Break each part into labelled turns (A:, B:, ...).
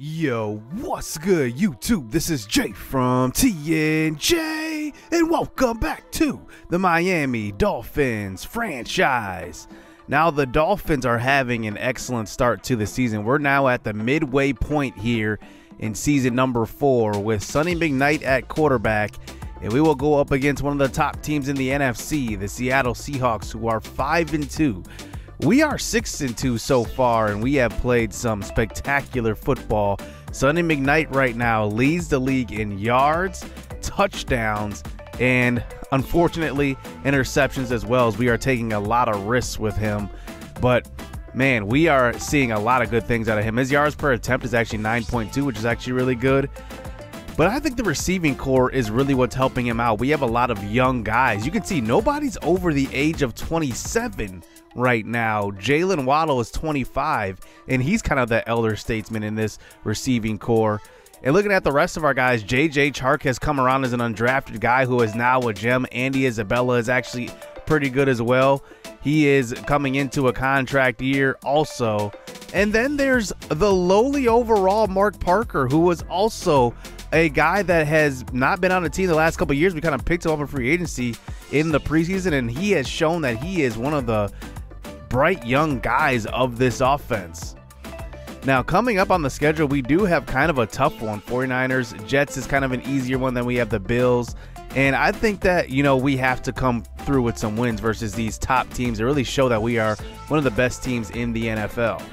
A: Yo, what's good, YouTube? This is Jay from TNJ, and welcome back to the Miami Dolphins franchise. Now, the Dolphins are having an excellent start to the season. We're now at the midway point here in season number 4 with Sonny McKnight at quarterback, and we will go up against one of the top teams in the NFC, the Seattle Seahawks, who are 5-2. We are 6-2 so far, and we have played some spectacular football. Sonny McKnight right now leads the league in yards, touchdowns, and unfortunately interceptions as well, as we are taking a lot of risks with him. But man, we are seeing a lot of good things out of him. His yards per attempt is actually 9.2, which is actually really good. But I think the receiving core is really what's helping him out. We have a lot of young guys. You can see nobody's over the age of 27 right now. Jalen Waddle is 25, and he's kind of the elder statesman in this receiving core. And looking at the rest of our guys, J.J. Chark has come around as an undrafted guy who is now a gem. Andy Isabella is actually pretty good as well. He is coming into a contract year also. And then there's the lowly overall Mark Parker, who was also a guy that has not been on the team the last couple of years. We kind of picked him up in free agency in the preseason, and he has shown that he is one of the bright young guys of this offense. Now, coming up on the schedule, we do have kind of a tough one. 49ers, Jets is kind of an easier one. Then we have the Bills. And I think that, you know, we have to come through with some wins versus these top teams to really show that we are one of the best teams in the NFL.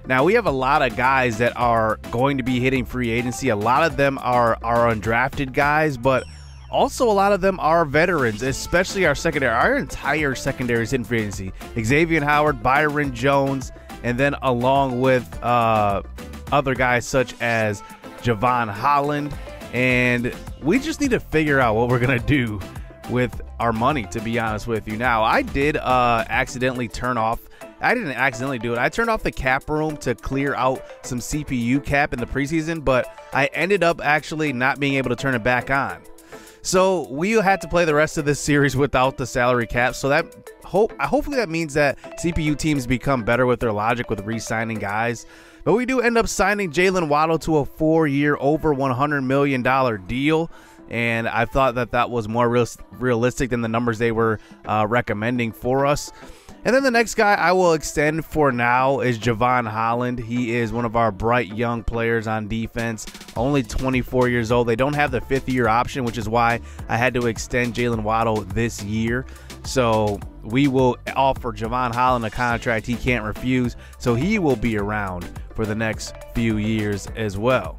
A: Now, we have a lot of guys that are going to be hitting free agency. A lot of them are undrafted guys, but also a lot of them are veterans, especially our secondary. Our entire secondary is in free agency. Xavier Howard, Byron Jones, and then along with other guys such as Javon Holland. And we just need to figure out what we're going to do with our money, to be honest with you. Now, I did accidentally turn off. I didn't accidentally do it. I turned off the cap room to clear out some CPU cap in the preseason, but I ended up actually not being able to turn it back on. So we had to play the rest of this series without the salary cap. So that hopefully that means that CPU teams become better with their logic with re-signing guys. But we do end up signing Jalen Waddle to a 4-year, over $100 million deal. And I thought that that was more realistic than the numbers they were recommending for us. And then the next guy I will extend for now is Javon Holland. He is one of our bright young players on defense, only 24 years old. They don't have the 5th-year option, which is why I had to extend Jalen Waddle this year. So we will offer Javon Holland a contract he can't refuse, so he will be around for the next few years as well.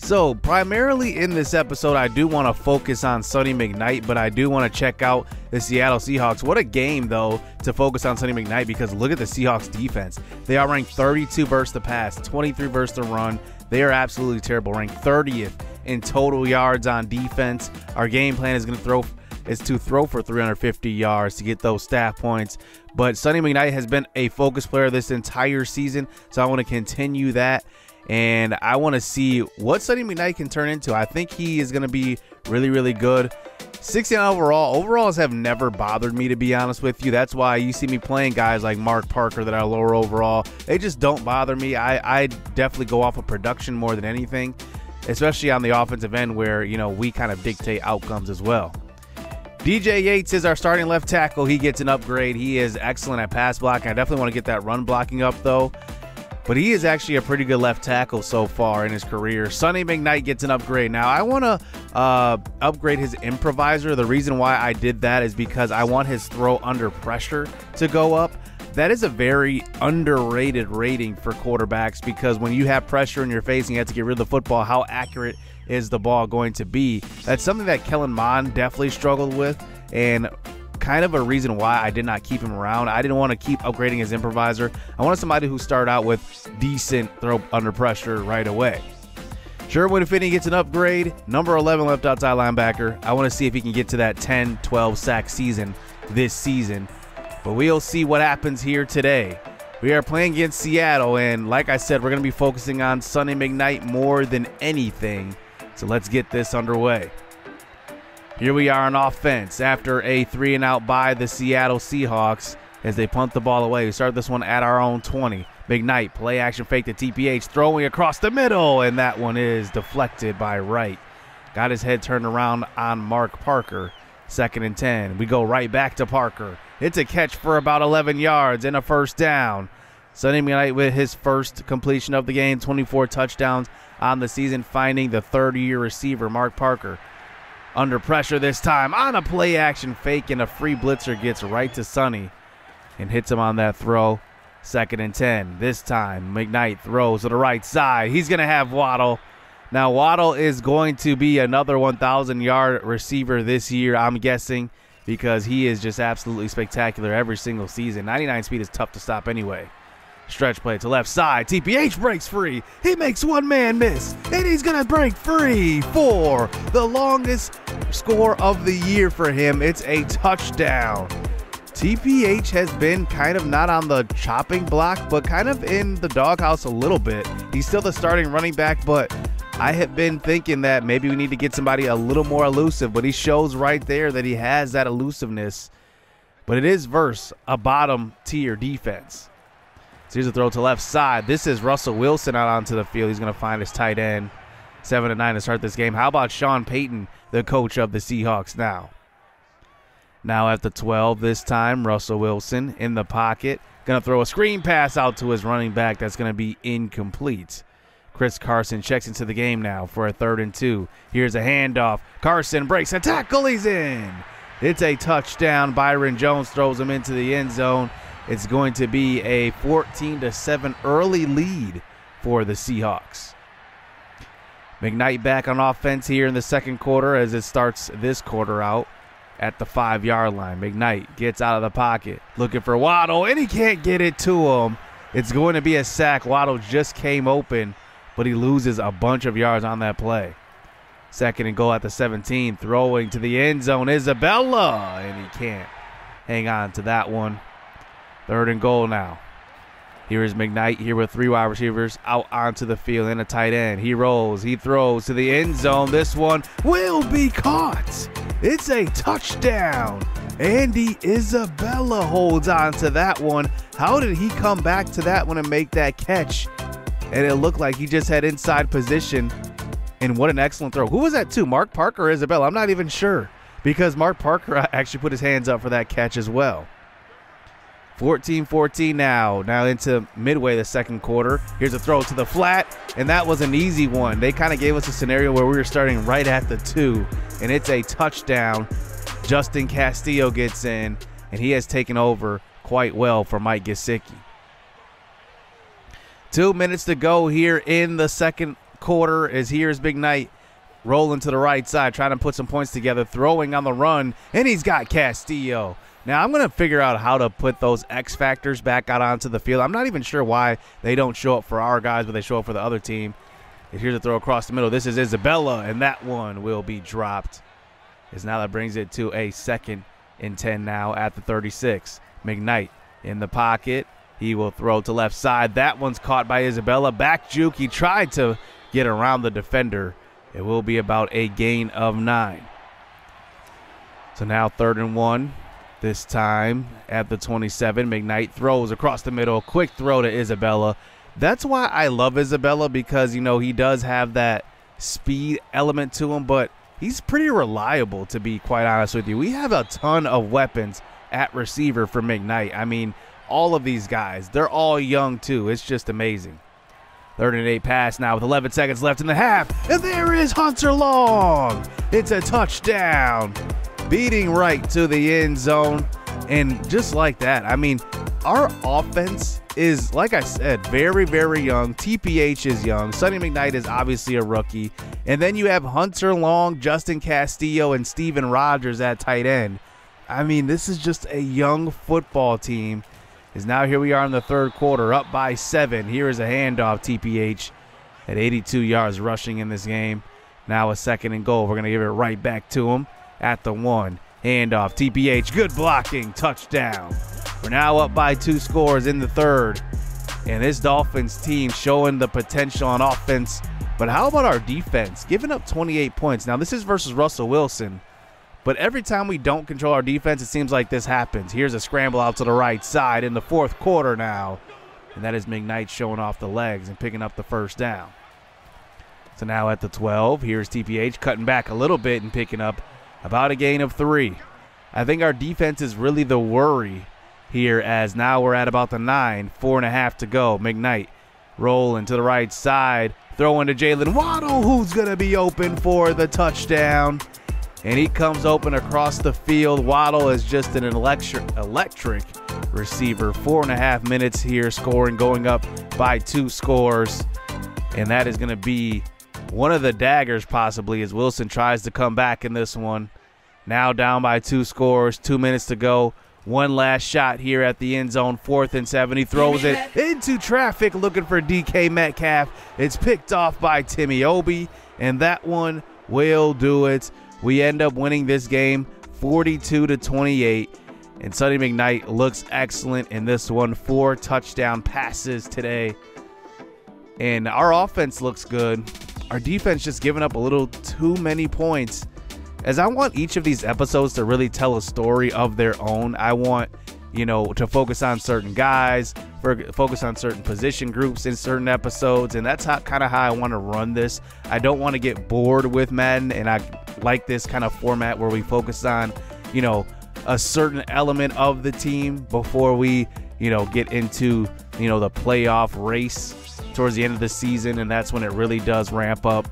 A: So primarily in this episode, I do want to focus on Sonny McKnight, but I do want to check out the Seattle Seahawks. What a game, though, to focus on Sonny McKnight, because look at the Seahawks defense. They are ranked 32 versus the pass, 23 versus the run. They are absolutely terrible, ranked 30th in total yards on defense. Our game plan is to throw for 350 yards to get those staff points. But Sonny McKnight has been a focus player this entire season, so I want to continue that. And I want to see what Sonny McKnight can turn into. I think he is going to be really, really good. 16 overall. Overalls have never bothered me, to be honest with you. That's why you see me playing guys like Mark Parker that are lower overall. They just don't bother me. I definitely go off of production more than anything, especially on the offensive end where, you know, we kind of dictate outcomes as well. DJ Yates is our starting left tackle. He gets an upgrade. He is excellent at pass blocking. I definitely want to get that run blocking up, though. But he is actually a pretty good left tackle so far in his career. Sonny McKnight gets an upgrade. Now, I want to upgrade his improviser. The reason why I did that is because I want his throw under pressure to go up. That is a very underrated rating for quarterbacks, because when you have pressure in your face and you have to get rid of the football, how accurate is the ball going to be? That's something that Kellen Mond definitely struggled with, and kind of a reason why I did not keep him around. I didn't want to keep upgrading his improviser. I wanted somebody who started out with decent throw under pressure right away. Sherwood Finney gets an upgrade. Number 11 left outside linebacker. I want to see if he can get to that 10-12 sack season this season. But we'll see what happens here today. We are playing against Seattle, and like I said, we're going to be focusing on Sonny McKnight more than anything. So let's get this underway. Here we are on offense after a 3-and-out by the Seattle Seahawks as they punt the ball away. We start this one at our own 20. McKnight, play action fake to TPH, throwing across the middle, and that one is deflected by Wright. Got his head turned around on Mark Parker. 2nd and 10. We go right back to Parker. It's a catch for about 11 yards and a first down. Sunday McKnight with his first completion of the game, 24 touchdowns on the season, finding the third-year receiver, Mark Parker. Under pressure this time on a play action fake, and a free blitzer gets right to Sonny and hits him on that throw. 2nd and 10. This time, McKnight throws to the right side. He's going to have Waddle. Now, Waddle is going to be another 1,000-yard receiver this year, I'm guessing, because he is just absolutely spectacular every single season. 99 speed is tough to stop anyway. Stretch play to left side. TPH breaks free. He makes one man miss, and he's going to break free for the longest score of the year for him. It's a touchdown. TPH has been kind of not on the chopping block, but kind of in the doghouse a little bit. He's still the starting running back, but I have been thinking that maybe we need to get somebody a little more elusive, but he shows right there that he has that elusiveness. But it is versus a bottom tier defense. So here's a throw to left side. This is Russell Wilson out onto the field. He's going to find his tight end. 7 and 9 to start this game. How about Sean Payton, the coach of the Seahawks now? Now at the 12 this time, Russell Wilson in the pocket. Going to throw a screen pass out to his running back. That's going to be incomplete. Chris Carson checks into the game now for a 3rd and 2. Here's a handoff. Carson breaks a tackle. He's in. It's a touchdown. Byron Jones throws him into the end zone. It's going to be a 14-7 early lead for the Seahawks. McKnight back on offense here in the second quarter as it starts this quarter out at the 5-yard line. McKnight gets out of the pocket looking for Waddle, and he can't get it to him. It's going to be a sack. Waddle just came open, but he loses a bunch of yards on that play. 2nd and goal at the 17, throwing to the end zone. Isabella, and he can't hang on to that one. 3rd and goal now. Here is McKnight here with 3 wide receivers out onto the field and a tight end. He rolls, he throws to the end zone. This one will be caught. It's a touchdown. Andy Isabella holds on to that one. How did he come back to that one and make that catch? And it looked like he just had inside position. And what an excellent throw. Who was that to? Mark Parker or Isabella? I'm not even sure, because Mark Parker actually put his hands up for that catch as well. 14-14 now. Now into midway the second quarter. Here's a throw to the flat, and that was an easy one. They kind of gave us a scenario where we were starting right at the 2, and it's a touchdown. Justin Castillo gets in, and he has taken over quite well for Mike Gesicki. 2 minutes to go here in the second quarter as here's McKnight rolling to the right side, trying to put some points together, throwing on the run, and he's got Castillo. Now, I'm going to figure out how to put those X factors back out onto the field. I'm not even sure why they don't show up for our guys, but they show up for the other team. And here's a throw across the middle. This is Isabella, and that one will be dropped. As now that brings it to a 2nd and 10 now at the 36. McKnight in the pocket. He will throw to left side. That one's caught by Isabella. Back juke. He tried to get around the defender. It will be about a gain of 9. So now 3rd and 1. This time at the 27, McKnight throws across the middle. Quick throw to Isabella. That's why I love Isabella, because, you know, he does have that speed element to him, but he's pretty reliable, to be quite honest with you. We have a ton of weapons at receiver for McKnight. I mean, all of these guys, they're all young too. It's just amazing. 3rd and 8 pass now with 11 seconds left in the half. And there is Hunter Long. It's a touchdown. Beating right to the end zone. And just like that, I mean, our offense is, like I said, very, very young. TPH is young. Sonny McKnight is obviously a rookie. And then you have Hunter Long, Justin Castillo, and Steven Rogers at tight end. I mean, this is just a young football team. As now here we are in the 3rd quarter, up by 7. Here is a handoff. TPH at 82 yards rushing in this game. Now a 2nd and goal. We're going to give it right back to him at the 1. Handoff. TPH, good blocking, touchdown. We're now up by 2 scores in the 3rd. And this Dolphins team showing the potential on offense. But how about our defense? Giving up 28 points. Now this is versus Russell Wilson. But every time we don't control our defense, it seems like this happens. Here's a scramble out to the right side in the 4th quarter now. and that is McKnight showing off the legs and picking up the first down. So now at the 12, here's TPH cutting back a little bit and picking up about a gain of 3. I think our defense is really the worry here, as now we're at about the 9, 4.5 to go. McKnight rolling to the right side, throwing to Jalen Waddle, who's going to be open for the touchdown. And he comes open across the field. Waddle is just an electric receiver. 4.5 minutes here scoring, going up by 2 scores. And that is going to be one of the daggers possibly, as Wilson tries to come back in this one. Now down by 2 scores, 2 minutes to go. One last shot here at the end zone, 4th and 7. He throws it into traffic looking for DK Metcalf. It's picked off by Timmy Obi, and that one will do it. We end up winning this game 42-28, and Sonny McKnight looks excellent in this one. 4 touchdown passes today, and our offense looks good. Our defense just giving up a little too many points. As I want each of these episodes to really tell a story of their own. I want, to focus on certain guys, focus on certain position groups in certain episodes, and that's kind of how I want to run this. I don't want to get bored with Madden, and I like this kind of format where we focus on, a certain element of the team before we, get into, the playoff race towards the end of the season, and that's when it really does ramp up.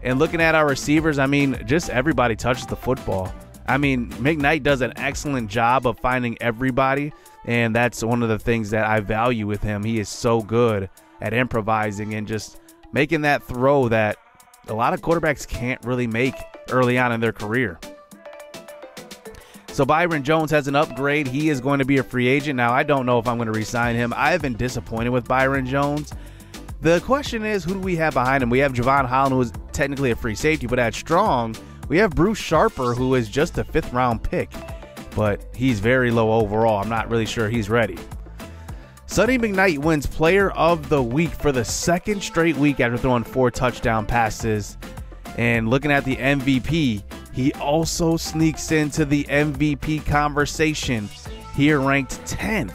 A: And looking at our receivers, I mean, just everybody touches the football. I mean, McKnight does an excellent job of finding everybody, and that's one of the things that I value with him. He is so good at improvising and just making that throw that a lot of quarterbacks can't really make early on in their career. So Byron Jones has an upgrade. He is going to be a free agent. Now, I don't know if I'm going to re-sign him. I have been disappointed with Byron Jones. The question is, who do we have behind him? We have Javon Holland, who is technically a free safety, but at strong, we have Bruce Sharper, who is just a 5th-round pick, but he's very low overall. I'm not really sure he's ready. Sonny McKnight wins Player of the Week for the 2nd straight week after throwing 4 touchdown passes. And looking at the MVP, he also sneaks into the MVP conversation. Here ranked 10th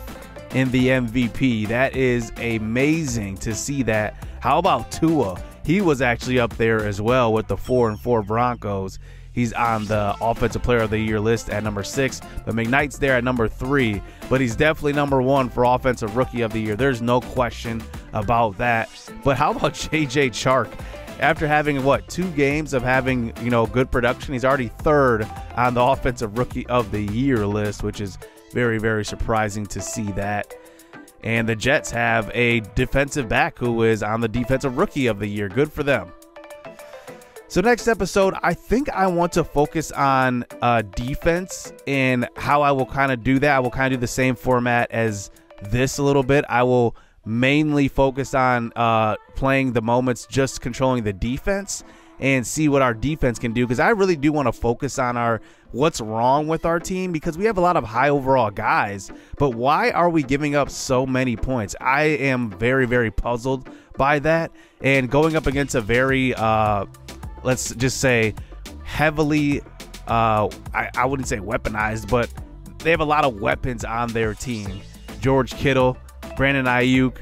A: in the MVP. That is amazing to see that. How about Tua? He was actually up there as well with the 4-4 Broncos. He's on the Offensive Player of the Year list at number 6, but McKnight's there at number 3, but he's definitely number 1 for Offensive Rookie of the Year. There's no question about that. But how about J.J. Chark? After having, 2 games of having, good production, he's already 3rd on the Offensive Rookie of the Year list, which is very, very surprising to see that. And the Jets have a defensive back who is on the Defensive Rookie of the Year. Good for them. So next episode, I think I want to focus on defense and how I will kind of do that. I will kind of do the same format as this a little bit. I will mainly focus on playing the moments, just controlling the defense, and see what our defense can do, because I really do want to focus on what's wrong with our team, because we have a lot of high overall guys, but why are we giving up so many points? I am very, very puzzled by that, and going up against a very let's just say heavily I wouldn't say weaponized, but they have a lot of weapons on their team. George Kittle, Brandon Ayuk,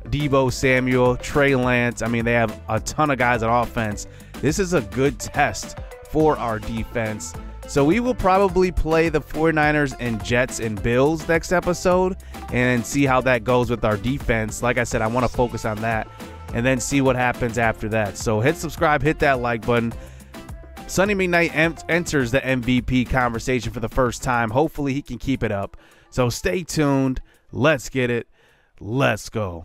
A: Deebo Samuel, Trey Lance. I mean, they have a ton of guys on offense. This is a good test for our defense. So we will probably play the 49ers and Jets and Bills next episode and see how that goes with our defense. Like I said, I want to focus on that and then see what happens after that. So hit subscribe, hit that like button. Sonny McKnight enters the MVP conversation for the first time. Hopefully he can keep it up. So stay tuned. Let's get it. Let's go.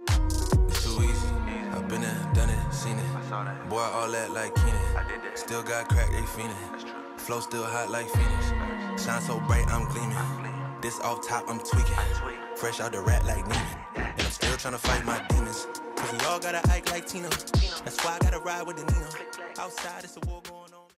B: It's too easy. I've been there, done it, seen it. Boy, all that like Keenan. Still got crack, they fiendin'. Flow still hot like Phoenix. Shine so bright, I'm gleaming. This off top, I'm tweaking. Fresh out the rat like Neiman. And I'm still trying to fight my demons. Cause we all gotta act like Tina. That's why I gotta ride with the Nina. Outside, it's a war going.